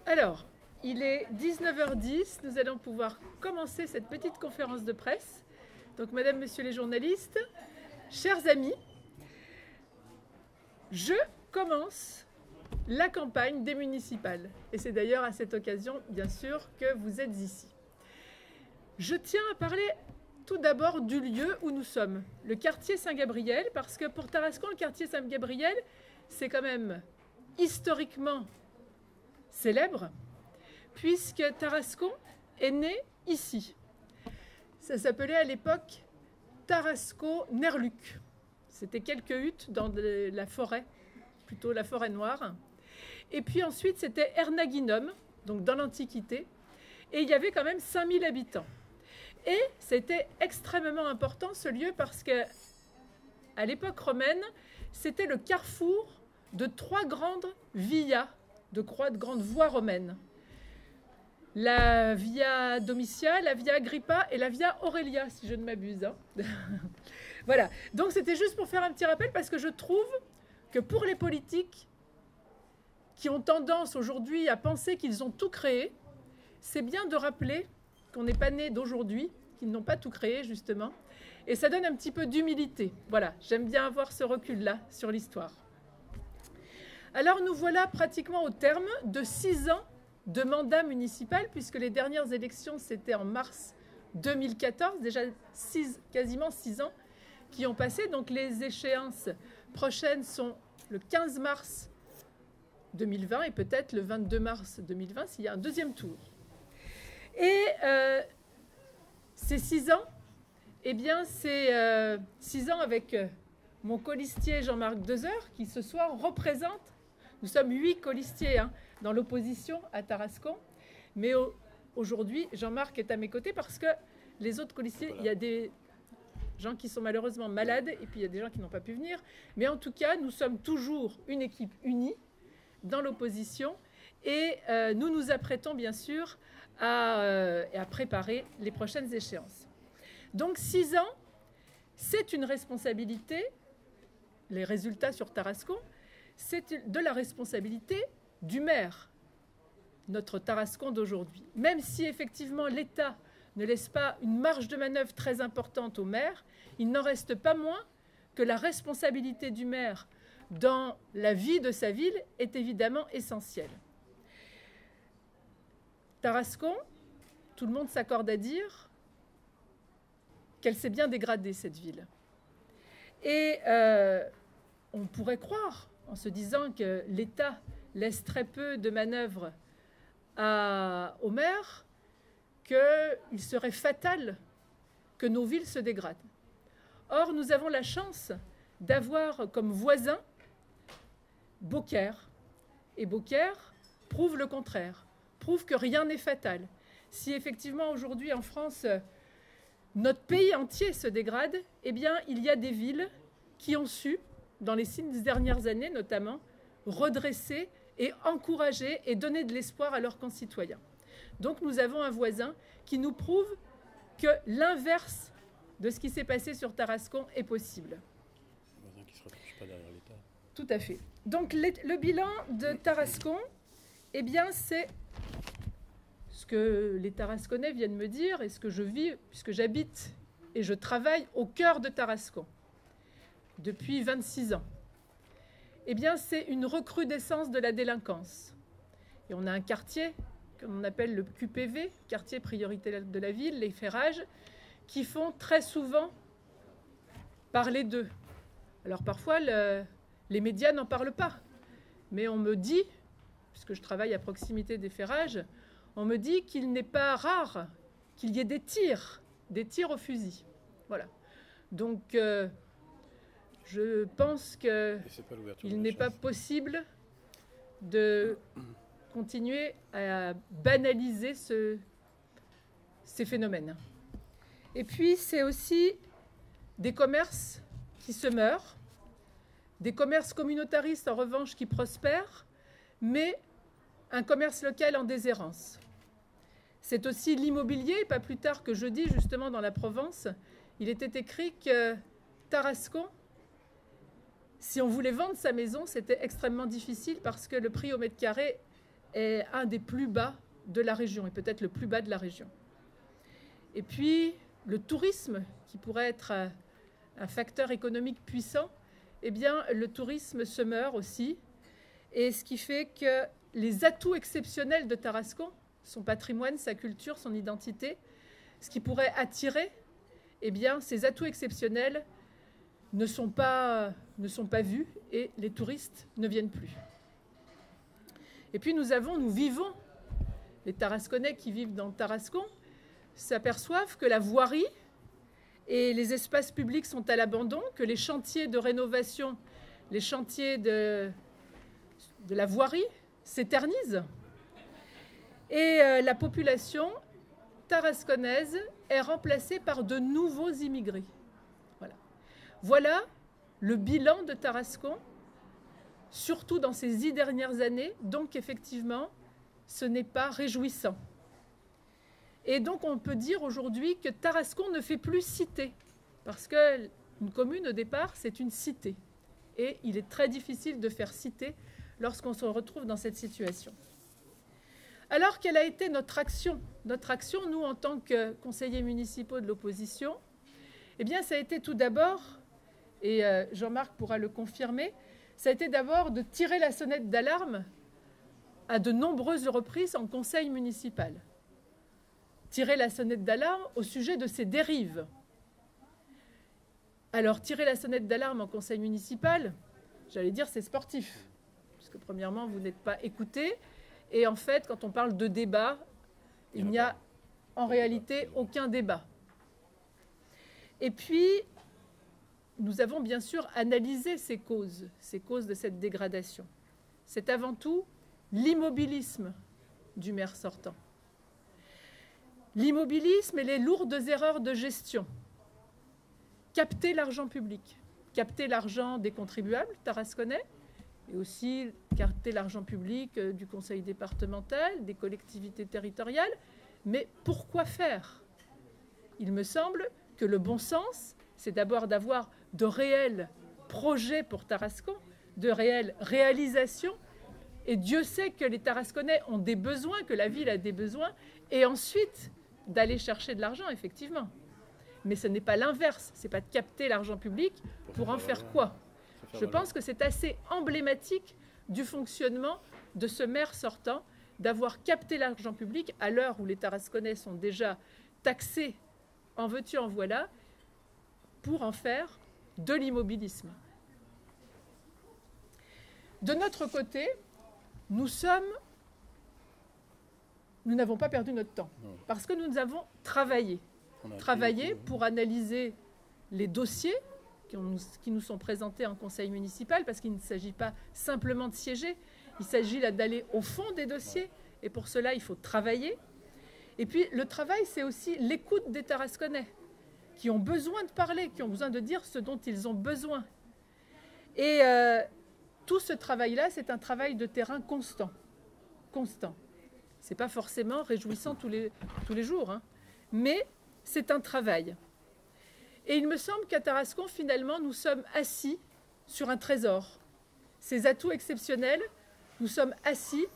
Alors, il est 19h10, nous allons pouvoir commencer cette petite conférence de presse. Donc, Madame, Monsieur les journalistes, chers amis, je commence la campagne des municipales. Et c'est d'ailleurs à cette occasion, bien sûr, que vous êtes ici. Je tiens à parler tout d'abord du lieu où nous sommes, le quartier Saint-Gabriel, parce que pour Tarascon, le quartier Saint-Gabriel, c'est quand même historiquement célèbre, puisque Tarascon est né ici. Ça s'appelait à l'époque Tarasco-Nerluc. C'était quelques huttes dans la forêt, plutôt la forêt noire. Et puis ensuite, c'était Ernaginum, donc dans l'Antiquité, et il y avait quand même 5000 habitants. Et c'était extrêmement important ce lieu parce que, à l'époque romaine, c'était le carrefour de 3 grandes villas, de grandes voies romaines. La Via Domitia, la Via Agrippa et la Via Aurelia, si je ne m'abuse. Hein. Voilà. Donc c'était juste pour faire un petit rappel parce que je trouve que pour les politiques qui ont tendance aujourd'hui à penser qu'ils ont tout créé, c'est bien de rappeler qu'on n'est pas né d'aujourd'hui, qu'ils n'ont pas tout créé justement. Et ça donne un petit peu d'humilité. Voilà, j'aime bien avoir ce recul-là sur l'histoire. Alors nous voilà pratiquement au terme de 6 ans de mandat municipal, puisque les dernières élections, c'était en mars 2014, déjà quasiment 6 ans qui ont passé. Donc les échéances prochaines sont le 15 mars 2020 et peut-être le 22 mars 2020 s'il y a un deuxième tour. Et ces 6 ans, eh bien c'est 6 ans avec mon colistier Jean-Marc Dezeure qui ce soir représente, nous sommes 8 colistiers dans l'opposition à Tarascon, mais aujourd'hui Jean-Marc est à mes côtés parce que les autres colistiers, voilà. Il y a des gens qui sont malheureusement malades et puis il y a des gens qui n'ont pas pu venir, mais en tout cas nous sommes toujours une équipe unie dans l'opposition et nous nous apprêtons bien sûr à préparer les prochaines échéances. Donc 6 ans, c'est une responsabilité, les résultats sur Tarascon, c'est de la responsabilité du maire, notre Tarascon d'aujourd'hui. Même si effectivement l'État ne laisse pas une marge de manœuvre très importante au maire, il n'en reste pas moins que la responsabilité du maire dans la vie de sa ville est évidemment essentielle. Tarascon, tout le monde s'accorde à dire qu'elle s'est bien dégradée, cette ville. Et on pourrait croire, en se disant que l'État laisse très peu de manœuvre au maire, qu'il serait fatal que nos villes se dégradent. Or, nous avons la chance d'avoir comme voisin Beaucaire. Et Beaucaire prouve le contraire, prouve que rien n'est fatal. Si effectivement aujourd'hui en France, notre pays entier se dégrade, eh bien il y a des villes qui ont su, dans les 6 dernières années notamment, redresser et encourager et donner de l'espoir à leurs concitoyens. Donc nous avons un voisin qui nous prouve que l'inverse de ce qui s'est passé sur Tarascon est possible. Un voisin qui ne se retrouve pas derrière l'État. Tout à fait. Donc le bilan de Tarascon, eh bien c'est ce que les Tarasconnais viennent me dire et ce que je vis, puisque j'habite et je travaille au cœur de Tarascon depuis 26 ans. Eh bien, c'est une recrudescence de la délinquance. Et on a un quartier qu'on appelle le QPV, quartier priorité de la ville, les ferrages, qui font très souvent parler d'eux. Alors parfois, les médias n'en parlent pas. Mais on me dit, puisque je travaille à proximité des ferrages, on me dit qu'il n'est pas rare qu'il y ait des tirs au fusil. Voilà. Donc, je pense qu'il n'est pas possible de continuer à banaliser ces phénomènes. Et puis, c'est aussi des commerces qui se meurent, des commerces communautaristes, en revanche, qui prospèrent, mais un commerce local en déshérence. C'est aussi l'immobilier, pas plus tard que jeudi, justement, dans la Provence, il était écrit que Tarascon, si on voulait vendre sa maison, c'était extrêmement difficile parce que le prix au mètre carré est un des plus bas de la région, et peut-être le plus bas de la région. Et puis, le tourisme, qui pourrait être un facteur économique puissant, eh bien, le tourisme se meurt aussi. Et ce qui fait que les atouts exceptionnels de Tarascon, son patrimoine, sa culture, son identité, ce qui pourrait attirer, eh bien, ces atouts exceptionnels ne sont pas vus et les touristes ne viennent plus. Et puis nous vivons, les Tarasconnais qui vivent dans Tarascon s'aperçoivent que la voirie et les espaces publics sont à l'abandon, que les chantiers de rénovation, les chantiers de la voirie s'éternisent. Et la population tarasconnaise est remplacée par de nouveaux immigrés. Voilà le bilan de Tarascon, surtout dans ces 10 dernières années. Donc effectivement, ce n'est pas réjouissant. Et donc on peut dire aujourd'hui que Tarascon ne fait plus cité, parce qu'une commune au départ, c'est une cité. Et il est très difficile de faire cité lorsqu'on se retrouve dans cette situation. Alors, quelle a été notre action? Notre action, nous, en tant que conseillers municipaux de l'opposition, eh bien, ça a été tout d'abord, et Jean-Marc pourra le confirmer, ça a été d'abord de tirer la sonnette d'alarme à de nombreuses reprises en conseil municipal. Tirer la sonnette d'alarme au sujet de ces dérives. Alors, tirer la sonnette d'alarme en conseil municipal, j'allais dire, c'est sportif. Puisque, premièrement, vous n'êtes pas écoutés. Et en fait, quand on parle de débat, il n'y a en réalité aucun débat. Et puis, nous avons bien sûr analysé ces causes de cette dégradation. C'est avant tout l'immobilisme du maire sortant. L'immobilisme et les lourdes erreurs de gestion. Capter l'argent public, capter l'argent des contribuables tarasconnais, et aussi capter l'argent public du conseil départemental, des collectivités territoriales. Mais pourquoi faire? Il me semble que le bon sens, c'est d'abord d'avoir de réels projets pour Tarascon, de réelles réalisations. Et Dieu sait que les Tarasconnais ont des besoins, que la ville a des besoins, et ensuite d'aller chercher de l'argent, effectivement. Mais ce n'est pas l'inverse, ce n'est pas de capter l'argent public pour en faire quoi? Je pense que c'est assez emblématique du fonctionnement de ce maire sortant, d'avoir capté l'argent public à l'heure où les Tarasconnais sont déjà taxés en veux-tu, en voilà, pour en faire de l'immobilisme. De notre côté, nous n'avons pas perdu notre temps, parce que nous avons travaillé pour analyser les dossiers qui nous sont présentés en conseil municipal, parce qu'il ne s'agit pas simplement de siéger, il s'agit là d'aller au fond des dossiers, et pour cela, il faut travailler. Et puis, le travail, c'est aussi l'écoute des Tarasconnais, qui ont besoin de parler, qui ont besoin de dire ce dont ils ont besoin. Et tout ce travail-là, c'est un travail de terrain constant. Constant. Ce n'est pas forcément réjouissant tous les jours, hein, mais c'est un travail. Et il me semble qu'à Tarascon, finalement, nous sommes assis sur un trésor. Ces atouts exceptionnels, nous sommes assis.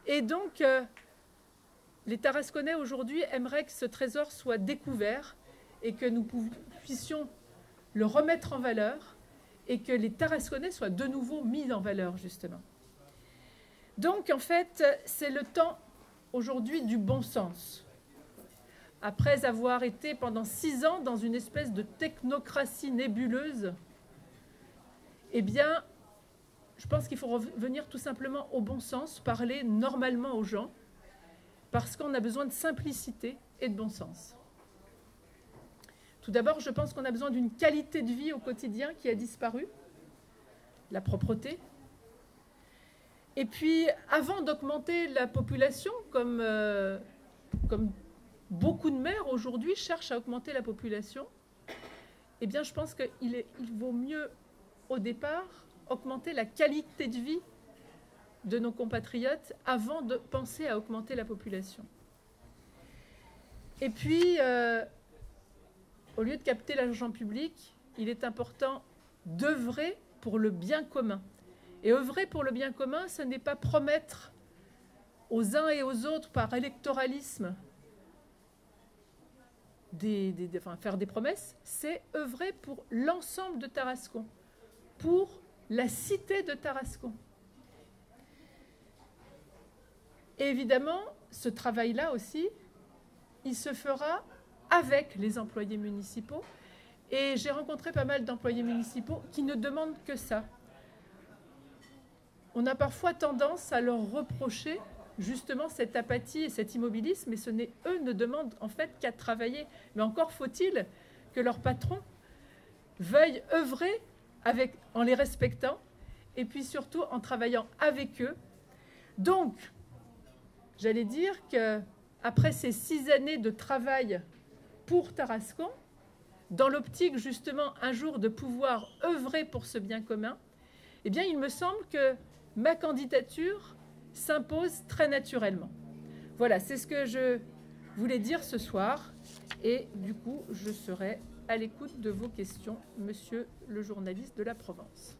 Et donc, les Tarasconnais, aujourd'hui, aimeraient que ce trésor soit découvert et que nous puissions le remettre en valeur et que les Tarasconnais soient de nouveau mis en valeur, justement. Donc, en fait, c'est le temps, aujourd'hui, du bon sens. Après avoir été pendant 6 ans dans une espèce de technocratie nébuleuse, eh bien, je pense qu'il faut revenir tout simplement au bon sens, parler normalement aux gens, parce qu'on a besoin de simplicité et de bon sens. Tout d'abord, je pense qu'on a besoin d'une qualité de vie au quotidien qui a disparu, la propreté. Et puis, avant d'augmenter la population, comme beaucoup de maires aujourd'hui cherchent à augmenter la population, eh bien, je pense qu'il vaut mieux, au départ, augmenter la qualité de vie de nos compatriotes avant de penser à augmenter la population. Et puis, au lieu de capter l'argent public, il est important d'œuvrer pour le bien commun. Et œuvrer pour le bien commun, ce n'est pas promettre aux uns et aux autres par électoralisme faire des promesses, c'est œuvrer pour l'ensemble de Tarascon, pour la cité de Tarascon. Et évidemment, ce travail-là aussi, il se fera avec les employés municipaux. Et j'ai rencontré pas mal d'employés municipaux qui ne demandent que ça. On a parfois tendance à leur reprocher justement cette apathie et cet immobilisme, mais eux ne demandent en fait qu'à travailler. Mais encore faut-il que leur patron veuille œuvrer en les respectant et puis surtout en travaillant avec eux. Donc, j'allais dire qu'après ces 6 années de travail pour Tarascon, dans l'optique justement un jour de pouvoir œuvrer pour ce bien commun, eh bien il me semble que ma candidature s'impose très naturellement. Voilà, c'est ce que je voulais dire ce soir et du coup je serai à l'écoute de vos questions, monsieur le journaliste de la Provence.